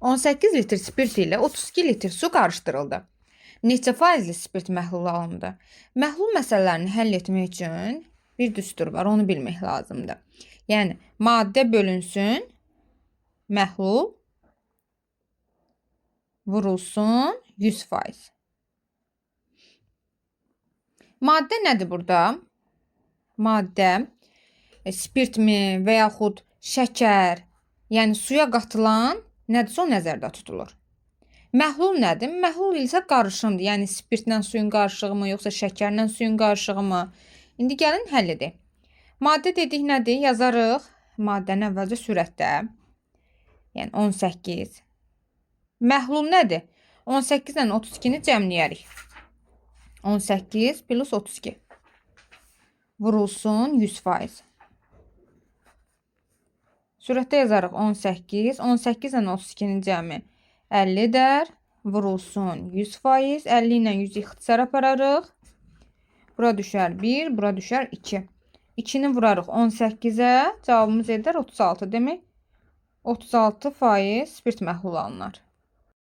18 litr spirt ilə 32 litr su qarışdırıldı. Neçə faizli spirt məhlulu alındı? Məhlul məsələlərini həll etmək üçün bir düstur var, onu bilmək lazımdır. Yəni, maddə bölünsün, məhlul vurulsun 100%. Maddə nədir burada? Maddə spirtmi və yaxud şəkər, yəni suya qatılan nədirsə o nəzərdə tutulur. Məhlul nədir? Məhlul isə qarışımdır. Yəni spirtlə suyun qarışığımı, yoxsa şəkərlə suyun qarışığımı? İndi gəlin həll edək. Maddə dedik nədir? Yazarıq. Maddəni əvvəlcə sürətdə. Yəni 18. Məhlul nədir? 18 ilə 32-ni cəmləyərik. 18 plus 32. Vurulsun 100%. Sürətdə yazarıq 18. 18 ilə 32-nin cəmi 50 dər. Vurulsun 100%. 50 ilə 100-ü ixtisar apararıq. Bura düşər 1, bura düşər 2. 2-ni vurarıq 18-ə. Cavabımız edər 36. Demək 36% spirt məhlulu alınır.